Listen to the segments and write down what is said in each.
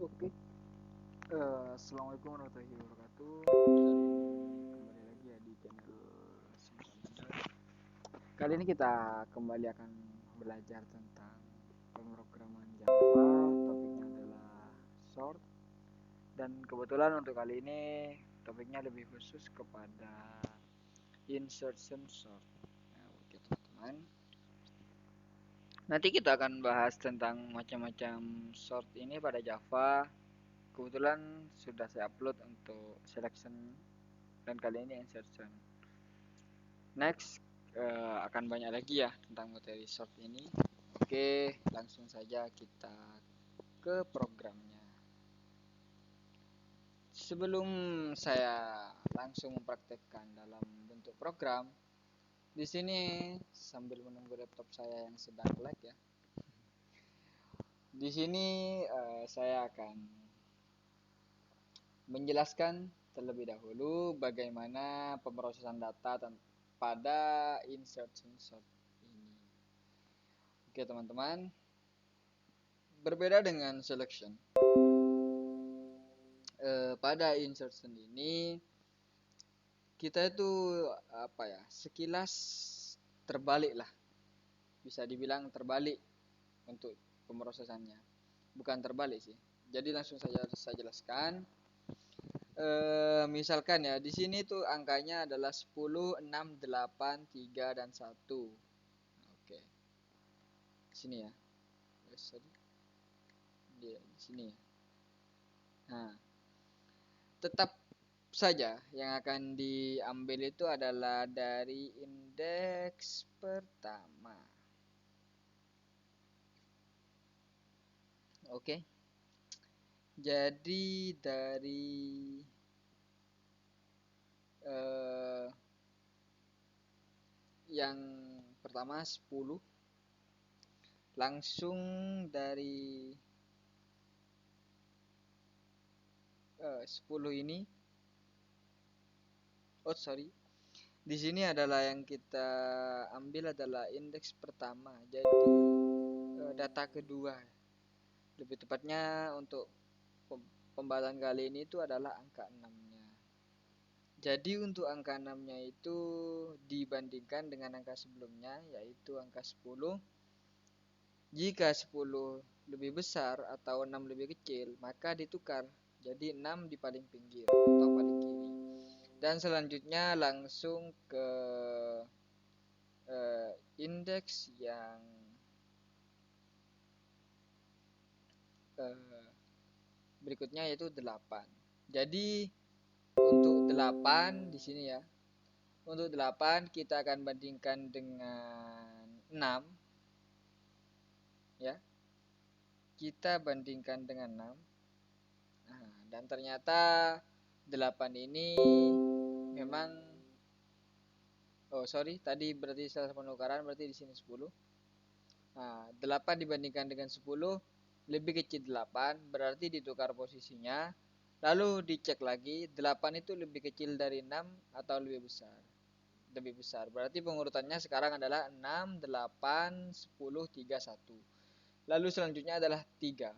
Oke, Assalamualaikum warahmatullahi wabarakatuh. Kembali lagi ya di channel Simpan Android. Kali ini kita kembali akan belajar tentang pemrograman Java. Topiknya adalah sort. Dan kebetulan untuk kali ini topiknya lebih khusus kepada insertion sort. Nah, oke teman-teman. Nanti kita akan bahas tentang macam-macam sort ini pada Java. Kebetulan sudah saya upload untuk selection dan kali ini insertion. Next akan banyak lagi ya tentang materi sort ini. Oke, langsung saja kita ke programnya. Sebelum saya langsung mempraktekkan dalam bentuk program, di sini sambil menunggu laptop saya yang sedang lag ya. Di sini saya akan menjelaskan terlebih dahulu bagaimana pemrosesan data pada insertion sort ini. Oke teman-teman, berbeda dengan selection, pada insertion ini kita itu sekilas terbalik lah, bisa dibilang terbalik untuk pemrosesannya. Bukan terbalik sih. Jadi langsung saja saya jelaskan. Misalkan ya, di sini tuh angkanya adalah 10, 6, 8, 3 dan 1. Oke. Sini ya. Di sini ya. Nah, tetap saja yang akan diambil itu adalah dari indeks pertama. Oke. Jadi dari yang pertama 10, langsung dari 10 ini, di sini adalah yang kita ambil adalah indeks pertama. Jadi data kedua. Lebih tepatnya untuk pembahasan kali ini itu adalah angka 6-nya. Jadi untuk angka 6-nya itu dibandingkan dengan angka sebelumnya, yaitu angka 10. Jika 10 lebih besar atau 6 lebih kecil, maka ditukar. Jadi 6 di paling pinggir atau paling kiri. Dan selanjutnya langsung ke indeks yang berikutnya, yaitu 8. Jadi untuk 8 di sini ya. Untuk 8 kita akan bandingkan dengan 6 ya. Kita bandingkan dengan 6. Nah, dan ternyata 8 ini memang tadi berarti salah penukaran, berarti di sini 10. Nah, 8 dibandingkan dengan 10 lebih kecil 8, berarti ditukar posisinya. Lalu dicek lagi, 8 itu lebih kecil dari 6 atau lebih besar? Lebih besar. Berarti pengurutannya sekarang adalah 6, 8, 10, 3, 1. Lalu selanjutnya adalah 3.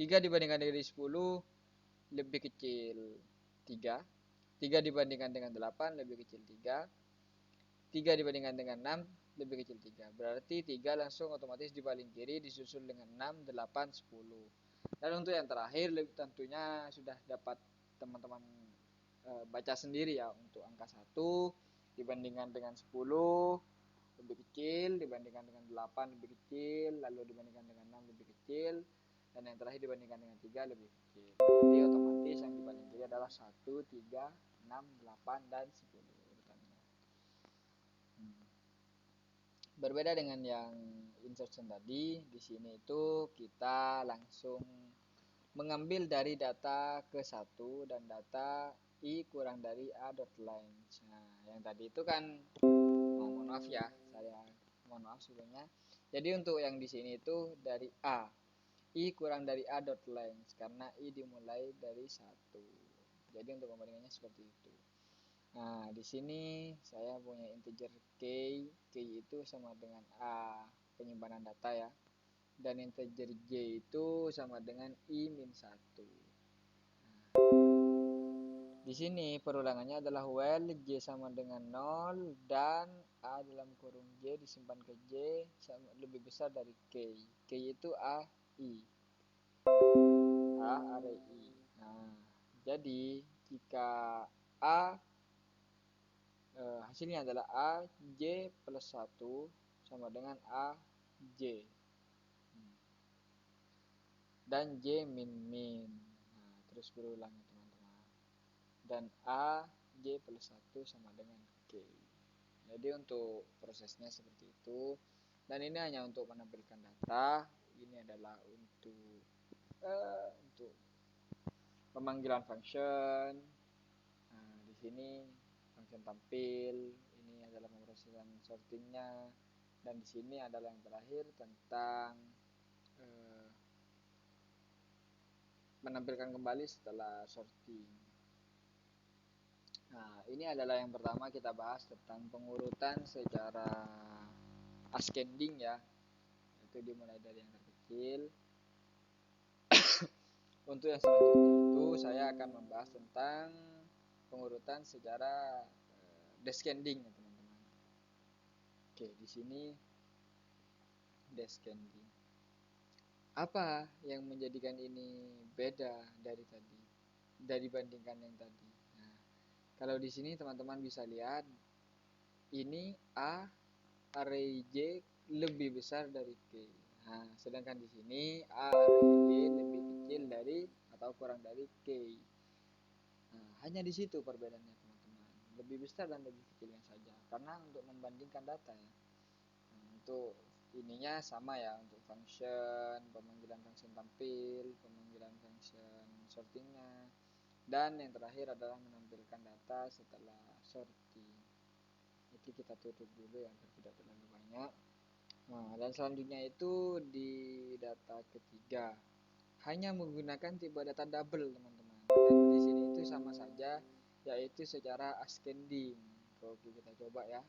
3 dibandingkan dengan 10 lebih kecil 3. 3 dibandingkan dengan 8 lebih kecil 3. 3 dibandingkan dengan 6 lebih kecil 3. Berarti 3 langsung otomatis di paling kiri disusul dengan 6, 8, 10. Dan untuk yang terakhir tentunya sudah dapat teman-teman baca sendiri ya. Untuk angka 1 dibandingkan dengan 10 lebih kecil, dibandingkan dengan 8 lebih kecil, lalu dibandingkan dengan 6 lebih kecil, dan yang terakhir dibandingkan dengan 3 lebih kecil. Jadi otomatis yang di paling kiri adalah 1, 3, 6, 8, dan 10 urutannya. Berbeda dengan yang insertion tadi, di sini itu kita langsung mengambil dari data ke 1 dan data i kurang dari a dot length. Nah, yang tadi itu kan mohon maaf ya, saya mohon maaf sebelumnya. Jadi untuk yang di sini itu dari a, i kurang dari a dot length karena i dimulai dari 1. Jadi untuk pembandingannya seperti itu. Nah, di sini saya punya integer k. K itu sama dengan a, penyimpanan data ya. dan integer J itu sama dengan I min 1. Di sini perulangannya adalah while J sama dengan 0 dan A dalam kurung J disimpan ke J lebih besar dari K. K itu A, I. A array I. Nah, jadi jika A hasilnya adalah A J plus 1 sama dengan A J. Dan J min min. Nah, terus berulang ya teman-teman. Dan A J plus 1 sama dengan K. Jadi untuk prosesnya seperti itu. Dan ini hanya untuk menampilkan data. Ini adalah untuk pemanggilan function. Nah, di sini function tampil. Ini adalah pemrosesan sortingnya. Dan di sini adalah yang terakhir tentang menampilkan kembali setelah sorting. Nah, ini adalah yang pertama kita bahas tentang pengurutan secara ascending ya. Itu dimulai dari yang terkecil. Untuk yang selanjutnya itu saya akan membahas tentang pengurutan secara descending ya teman-teman. Oke, di sini descending. Apa yang menjadikan ini beda dari tadi, dibandingkan yang tadi? Nah, kalau di sini teman-teman bisa lihat, ini A array J lebih besar dari K. Nah, sedangkan di sini A array J lebih kecil dari atau kurang dari K. Nah, hanya di situ perbedaannya teman-teman. Lebih besar dan lebih kecilnya saja. Karena untuk membandingkan data ya. Nah, untuk ininya sama ya, untuk function, pemanggilan function tampil, pemanggilan function sortingnya, dan yang terakhir adalah menampilkan data setelah sorting. Itu kita tutup dulu ya, agar tidak terlalu banyak. Nah, dan selanjutnya itu di data ketiga hanya menggunakan tipe data double teman-teman. Dan di sini itu sama saja, yaitu secara ascending. Oke, kita coba ya.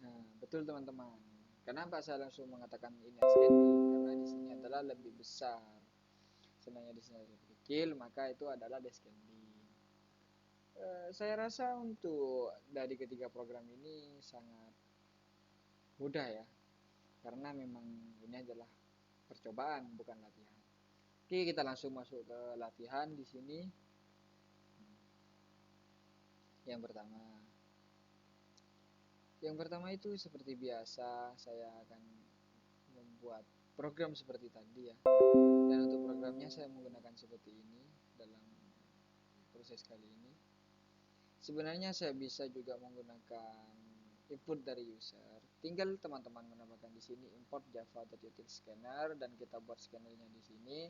Nah, betul teman-teman. Kenapa saya langsung mengatakan ini ascending? Karena di sini adalah lebih besar. Sedangkan di sini lebih kecil, maka itu adalah descending. Saya rasa untuk dari ketiga program ini sangat mudah ya. Karena memang ini adalah percobaan, bukan latihan. Oke, kita langsung masuk ke latihan di sini. Yang pertama itu seperti biasa saya akan membuat program seperti tadi ya. Dan untuk programnya saya menggunakan seperti ini dalam proses kali ini. Sebenarnya saya bisa juga menggunakan input dari user. Tinggal teman-teman menambahkan di sini import java.utilscanner dan kita buat scannernya di sini.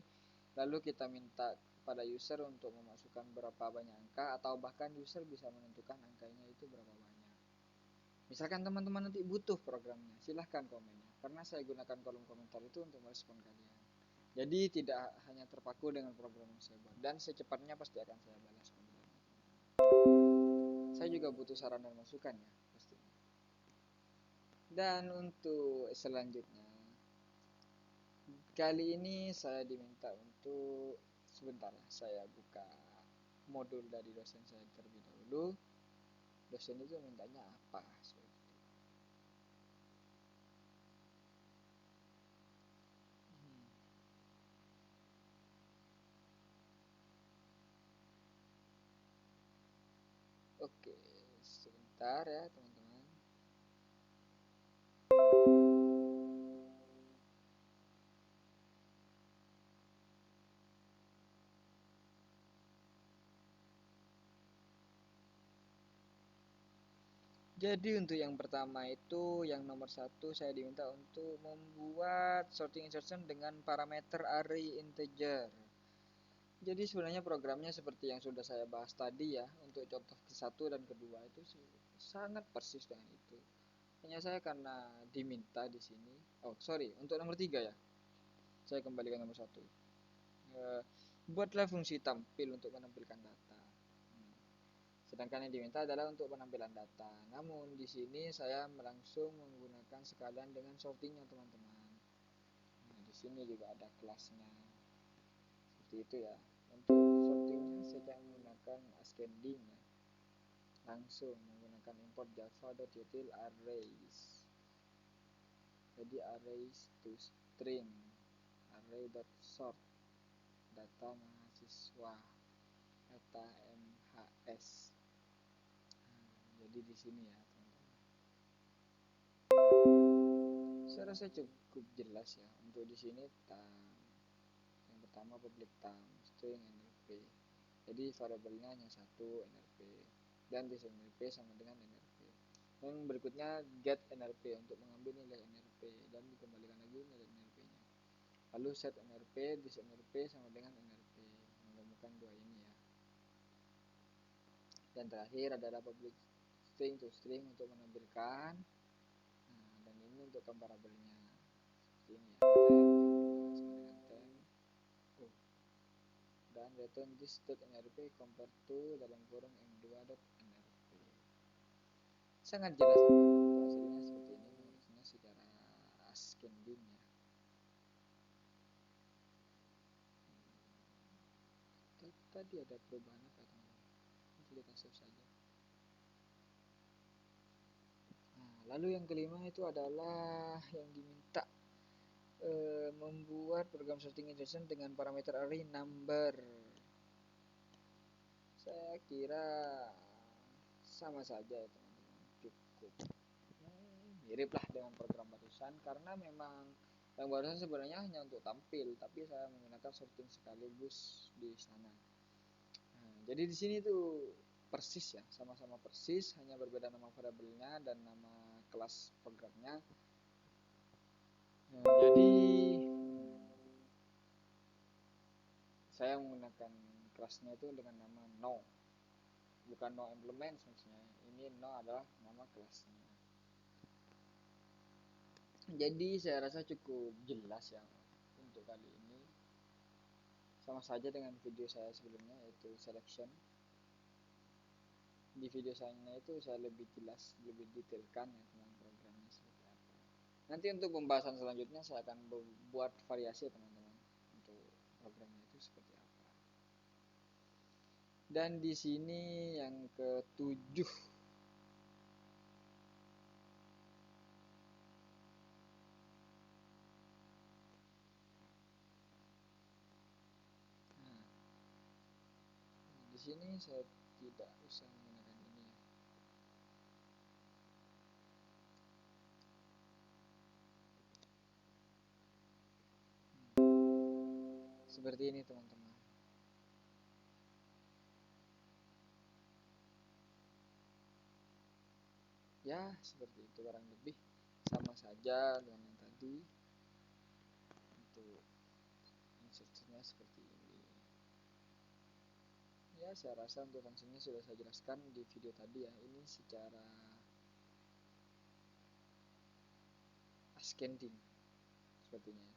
Lalu kita minta kepada user untuk memasukkan berapa banyak angka atau bahkan user bisa menentukan angkanya itu berapa banyak. Misalkan teman-teman nanti butuh programnya, silahkan komennya. Karena saya gunakan kolom komentar itu untuk merespon kalian. Jadi tidak hanya terpaku dengan program yang saya buat. Dan secepatnya pasti akan saya balas komentarnya. Saya juga butuh saran dan masukan ya, pastinya. Dan untuk selanjutnya, kali ini saya diminta untuk sebentar saya buka modul dari dosen saya terlebih dahulu. Dosen itu mintanya apa? Oke, sebentar ya teman-teman. Jadi untuk yang pertama itu, yang nomor satu saya diminta untuk membuat sorting insertion dengan parameter array integer. Jadi sebenarnya programnya seperti yang sudah saya bahas tadi ya, untuk contoh ke-1 dan kedua itu sangat persis dengan itu. Hanya saya karena diminta di sini. Oh, sorry, untuk nomor 3 ya. Saya kembalikan nomor 1. Buatlah fungsi tampil untuk menampilkan data. Sedangkan yang diminta adalah untuk penampilan data. Namun di sini saya langsung menggunakan sekalian dengan sortingnya teman-teman. Nah, di sini juga ada kelasnya. Seperti itu ya. Untuk sortingnya saya menggunakan ascending ya. Langsung menggunakan import java.util arrays. Jadi arrays to string, array.sort, data mahasiswa, data MHS. Jadi di sini ya teman-teman. Saya rasa cukup jelas ya. Untuk di sini yang pertama public time string nrp. Jadi variabelnya hanya satu nrp dan di nrp sama dengan nrp. Yang berikutnya get nrp untuk mengambil nilai nrp dan dikembalikan lagi nilai nrp-nya. Lalu set nrp, this nrp sama dengan nrp. Menggabungkan dua ini ya. Dan terakhir adalah public string to string untuk menampilkan. Nah, dan ini untuk comparable-nya. Seperti ini ya. Dan return this.nrp compare to dalam kurung m2.nrp. Sangat jelas untuk hasilnya seperti ini, mengurusnya secara ascending ya. Tadi ada perubahan apa teman-teman? Nanti kita save saja. Nah, lalu yang kelima itu adalah yang diminta membuat program sorting injection dengan parameter array number. Saya kira sama saja ya teman-teman, cukup mirip lah dengan program barusan, karena memang yang barusan sebenarnya hanya untuk tampil, tapi saya menggunakan sorting sekaligus di sana. Nah, jadi di sini tuh persis ya, sama-sama persis, hanya berbeda nama variabelnya dan nama kelas programnya. Nah, jadi saya menggunakan kelasnya itu dengan nama no, bukan no implement maksudnya. Ini no adalah nama kelasnya. Jadi saya rasa cukup jelas ya untuk kali ini. Sama saja dengan video saya sebelumnya, yaitu selection. Di video saya itu saya lebih jelas, lebih detailkan ya tentang programnya seperti apa. Nanti untuk pembahasan selanjutnya saya akan buat variasi ya teman-teman, untuk programnya itu seperti apa. Dan di sini yang ketujuh, nah, di sini saya tidak usah menggunakan ini ya. Seperti ini teman-teman. Ya seperti itu kurang lebih, sama saja dengan yang tadi. Untuk insertnya seperti ini ya. Saya rasa untuk fungsinya sudah saya jelaskan di video tadi ya. Ini secara ascending sepertinya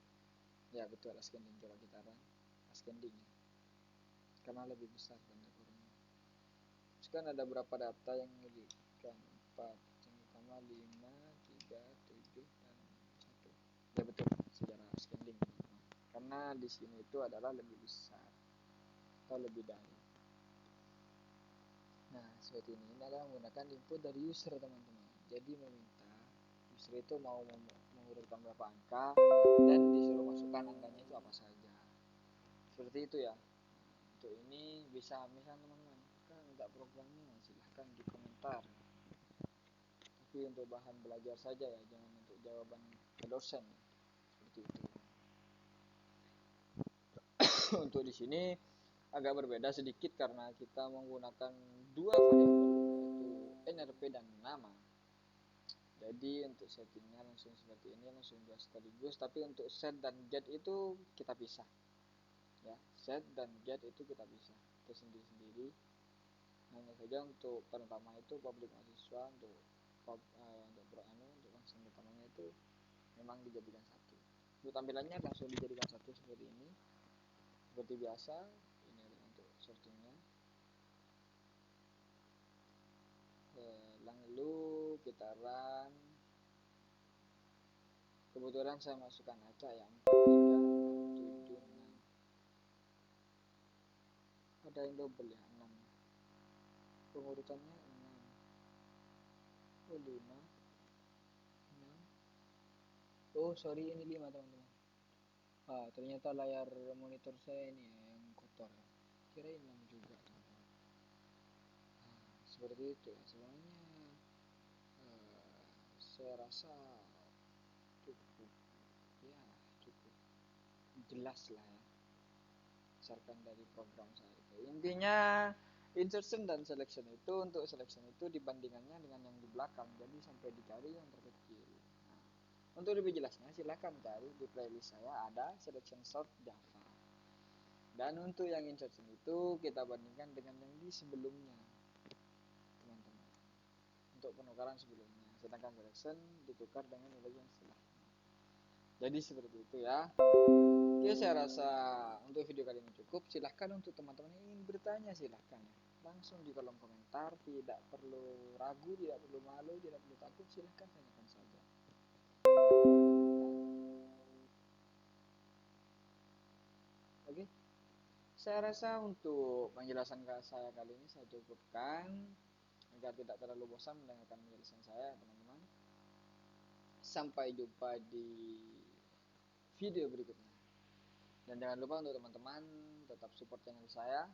ya. Betul, ascending. Coba kita run ascending ya, karena lebih besar tanda kurungnya. Sekarang ada berapa data yang diberikan? 4, yang utama 5, 3, 7, dan 1 ya. Betul, secara ascending teman-teman, karena di sini itu adalah lebih besar atau lebih dalam. Nah seperti ini adalah menggunakan input dari user teman-teman. Jadi meminta user itu mau mengurutkan berapa angka dan disuruh masukkan angkanya itu apa saja. Seperti itu ya. Untuk ini bisa misalnya teman-teman kan minta programnya, silahkan di komentar. Tapi untuk bahan belajar saja ya, jangan untuk jawaban ke dosen. Seperti itu. Untuk di sini agak berbeda sedikit karena kita menggunakan dua variabel, yaitu nrp dan nama. Jadi untuk settingnya langsung seperti ini, langsung dua sekaligus. Tapi untuk set dan get itu kita pisah ya. Set dan get itu kita pisah tersendiri-sendiri. Hanya saja untuk pertama itu publik mahasiswa, untuk untuk langsung utamanya itu memang dijadikan satu. Untuk tampilannya langsung dijadikan satu seperti ini, seperti biasa. Ini adalah untuk sortingnya. Lalu kita run. Kebetulan saya masukkan acak ya, 4, 3, 6, 7, 6. Ada yang double ya, 6. Pengurutannya 6. Oh, 5, 6. Oh, sorry, ini 5 teman-teman. Ternyata layar monitor saya ini ya, yang kotor ya. Kirain 6 juga teman-teman. Seperti itu ya. Sebenarnya saya rasa cukup, ya cukup jelas lah ya, berdasarkan dari program saya itu. Intinya insertion dan selection itu, untuk selection itu dibandingannya dengan yang di belakang, jadi sampai dicari yang terkecil. Nah, untuk lebih jelasnya silahkan cari di playlist saya, ada selection sort Java. Dan untuk yang insertion itu kita bandingkan dengan yang di sebelumnya teman-teman, untuk penukaran sebelumnya, sedangkan selection ditukar dengan nilai yang setelahnya. Jadi seperti itu ya. Oke, saya rasa untuk video kali ini cukup. Silahkan untuk teman-teman yang ingin bertanya, silahkan ya. Langsung di kolom komentar, tidak perlu ragu, tidak perlu malu, tidak perlu takut, silahkan tanyakan saja. Oke, saya rasa untuk penjelasan saya kali ini saya cukupkan, agar tidak terlalu bosan mendengarkan penjelasan saya, teman-teman. Sampai jumpa di video berikutnya. Dan jangan lupa untuk teman-teman tetap support channel saya.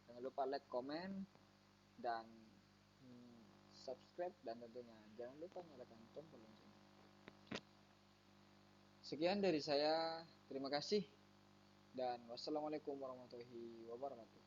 Jangan lupa like, komen, dan subscribe, dan tentunya jangan lupa nyalakan tombol lonceng. Sekian dari saya, terima kasih, dan wassalamualaikum warahmatullahi wabarakatuh.